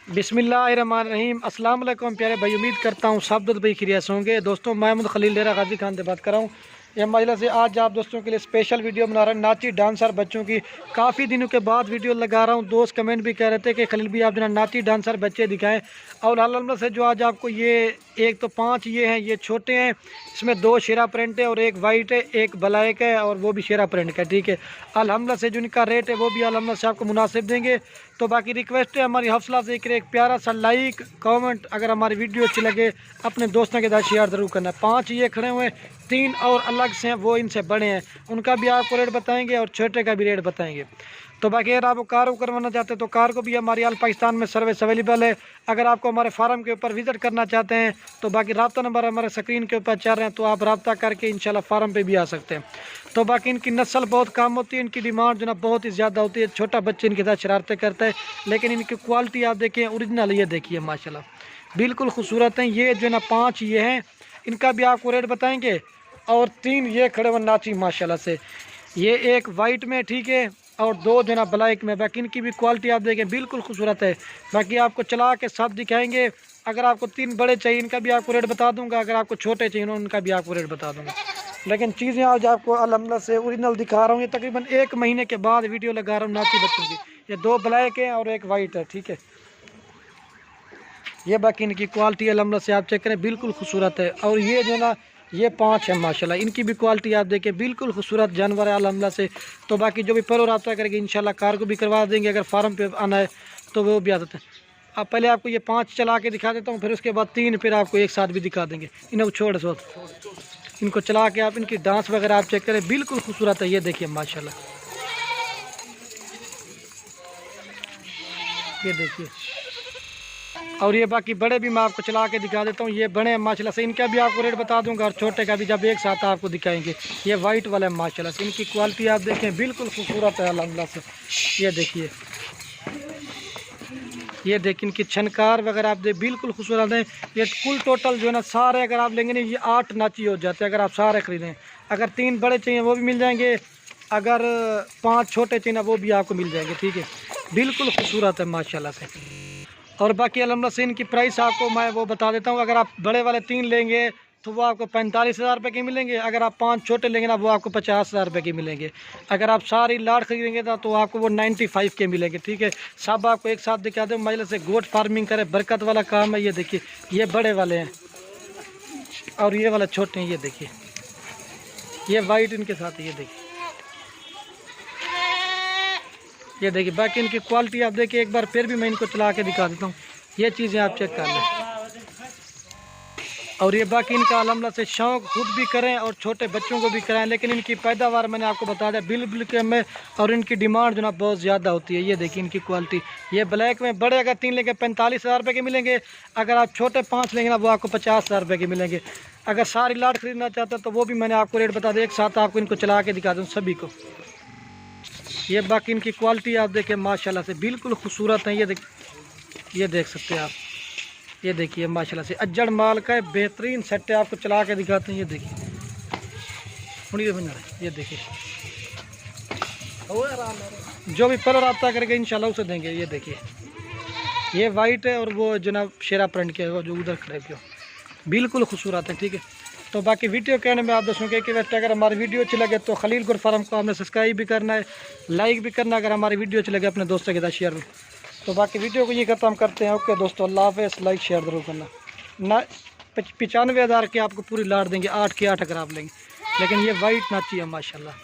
बिस्मिल्लाहिर्रहमानिर्रहीम। अस्सलाम वालेकुम प्यारे भाई, उम्मीद करता हूँ सब दोस्त भाई खैरियत से होंगे। दोस्तों महमूद खलील डेरा गाजी खान से बात कर रहा हूँ। यह मजलिस से आज आप दोस्तों के लिए स्पेशल वीडियो बना रहा हूँ। नाची डांसर बच्चों की काफ़ी दिनों के बाद वीडियो लगा रहा हूँ। दोस्त कमेंट भी कह रहे थे कि खलील भी आप जना नाची डांसर बच्चे दिखाएं। और अल्हम्दुलिल्लाह से जो आज आपको ये एक तो 5 ये हैं, ये छोटे हैं, इसमें 2 शेरा प्रिंट है और एक वाइट है, एक ब्लैक है और वो भी शेरा प्रिंट का। ठीक है, अल्हम्दुलिल्लाह से जो इनका रेट है वो भी अल्हम्दुलिल्लाह से आपको मुनासिब देंगे। तो बाकी रिक्वेस्ट है हमारी हौसला से एक प्यारा सा लाइक कमेंट, अगर हमारी वीडियो अच्छी लगे अपने दोस्तों के साथ शेयर ज़रूर करना। 5 ये खड़े हुए, 3 और अलग से हैं, वो इनसे बड़े हैं, उनका भी आपको रेट बताएंगे और छोटे का भी रेट बताएंगे। तो बाकी अगर आप कार को करवाना चाहते हैं तो कार को भी हमारी आल पाकिस्तान में सर्विस अवेलेबल है। अगर आपको हमारे फार्म के ऊपर विज़िट करना चाहते हैं तो बाकी रब्ता नंबर हमारे स्क्रीन के ऊपर चल रहे हैं, तो आप रब्ता करके इंशाल्लाह फार्म पे भी आ सकते हैं। तो बाकी इनकी नस्ल बहुत कम होती है, इनकी डिमांड जो ना बहुत ही ज़्यादा होती है। छोटा बच्चे इनके साथ शरारतें करता है, लेकिन इनकी क्वालिटी आप देखिए ओरिजिनल, ये देखिए माशाल्लाह बिल्कुल खूबसूरत हैं। ये जो ना 5 ये हैं, इनका भी आपको रेट बताएंगे। और 3 ये खड़े हुए नाची माशाल्लाह से, ये एक वाइट में, ठीक है, और 2 जो ना ब्लैक में। बाकी इनकी भी क्वालिटी आप देखें बिल्कुल खूबसूरत है। बाकी आपको चला के सब दिखाएंगे। अगर आपको 3 बड़े चाहिए इनका भी आपको रेट बता दूंगा, अगर आपको छोटे चाहिए उनका भी आपको रेट बता दूंगा। लेकिन चीज़ें आज आपको अल्हम्दुलिल्लाह से ओरिजिनल दिखा रहा हूँ। ये तकरीबन 1 महीने के बाद वीडियो लगा रहा हूँ नाची बच्चों की। ये 2 ब्लैक हैं और एक वाइट है, ठीक है। ये बाकी इनकी क्वालिटी अल्हम्दुलिल्लाह से आप चेक करें बिल्कुल खूबसूरत है। और ये जो ना ये 5 है माशाल्लाह, इनकी भी क्वालिटी आप देखें बिल्कुल खूबसूरत जानवर है अल्हम्दुलिल्लाह से। तो बाकी जो भी पहले रब्ता करेंगे इंशाल्लाह कार को भी करवा देंगे। अगर फार्म पे आना है तो वो भी आ सकते हैं। अब पहले आपको ये 5 चला के दिखा देता हूँ, फिर उसके बाद 3 फिर आपको एक साथ भी दिखा देंगे। इन्हें छोड़ सो, इनको चला के आप इनकी डांस वगैरह आप चेक करें बिल्कुल खूबसूरत है। ये देखिए माशाल्लाह, ये देखिए। और ये बाकी बड़े भी मैं आपको चला के दिखा देता हूँ। ये बड़े हैं माशाल्लाह से, इनका भी आपको रेट बता दूंगा और छोटे का भी जब एक साथ आपको दिखाएंगे। ये वाइट वाला है माशाल्लाह से, इनकी क्वालिटी आप देखें बिल्कुल खूबसूरत है अल्हम्दुलिल्लाह से। ये देखिए, ये देखिए इनकी छनकार वगैरह आप देख बिल्कुल खूबसूरत है। ये कुल टोटल जो है ना सारे अगर आप लेंगे ना ये 8 नाची हो जाते हैं अगर आप सारे खरीदें। अगर 3 बड़े चाहिए वो भी मिल जाएंगे, अगर 5 छोटे चाहिए ना वो भी आपको मिल जाएंगे, ठीक है। बिल्कुल खूबसूरत है माशाल्लाह से। और बाकी अल्हम्दुलिल्लाह से इनकी प्राइस आपको मैं वो बता देता हूँ। अगर आप बड़े वाले 3 लेंगे तो वो आपको 45,000 रुपये के मिलेंगे। अगर आप 5 छोटे लेंगे ना वो आपको 50,000 रुपये के मिलेंगे। अगर आप सारी लाट खरीदेंगे ना तो आपको वो 95 के मिलेंगे, ठीक है। सब आपको एक साथ दिखा दूँ। मजलिस से गोट फार्मिंग करे बरकत वाला काम है। ये देखिए, ये बड़े वाले हैं और ये वाले छोटे हैं। ये देखिए, ये वाइट इनके साथ है, ये देखिए, ये देखिए। बाकी इनकी क्वालिटी आप देखिए एक बार फिर भी मैं इनको चला के दिखा देता हूँ। ये चीज़ें आप चेक कर लें। और ये बाकी इनका अल्हम्दुलिल्लाह से शौक़ खुद भी करें और छोटे बच्चों को भी कराएं। लेकिन इनकी पैदावार मैंने आपको बता दिया बिल्कुल कम है और इनकी डिमांड जो ना बहुत ज़्यादा होती है। ये देखिए इनकी क्वालिटी। ये ब्लैक में बड़े अगर 3 लेंगे 45,000 रुपये के मिलेंगे। अगर आप छोटे 5 लेंगे ना वो आपको 50,000 रुपये के मिलेंगे। अगर सारी लाट खरीदना चाहते हैं तो वो भी मैंने आपको रेट बता दिया, एक साथ आपको इनको चला के दिखा दूँ सभी को। ये बाकी इनकी क्वालिटी आप देखें माशाल्लाह से बिल्कुल खूबसूरत है। ये देख सकते हैं आप, ये देखिए माशाल्लाह से अज्जड़ माल का बेहतरीन सेट है। आपको चला के दिखाते हैं। ये देखिए, ये देखिए जो भी कलर आता करेगा इंशाल्लाह उसे देंगे। ये देखिए, ये वाइट है और वो जनाब शेरा प्रिंट के हो जो उधर खड़े के बिल्कुल खूबसूरत है, ठीक है। तो बाकी वीडियो कहने में आप दोस्तों के वैसे अगर हमारी वीडियो अच्छी लगे तो खलील गुर फार्म को आपने सब्सक्राइब भी करना है, लाइक भी करना है। अगर हमारी वीडियो अच्छी लगे अपने दोस्तों के साथ शेयर भी। तो बाकी वीडियो को ये ख़त्म करते हैं। ओके दोस्तों, अल्लाह हाफ़िज़। लाइक शेयर ज़रूर करना ना। 95,000 के आपको पूरी लाट देंगे, 8 के 8 अगर आप लेंगे। लेकिन ये वाइट नाची है माशाल्लाह।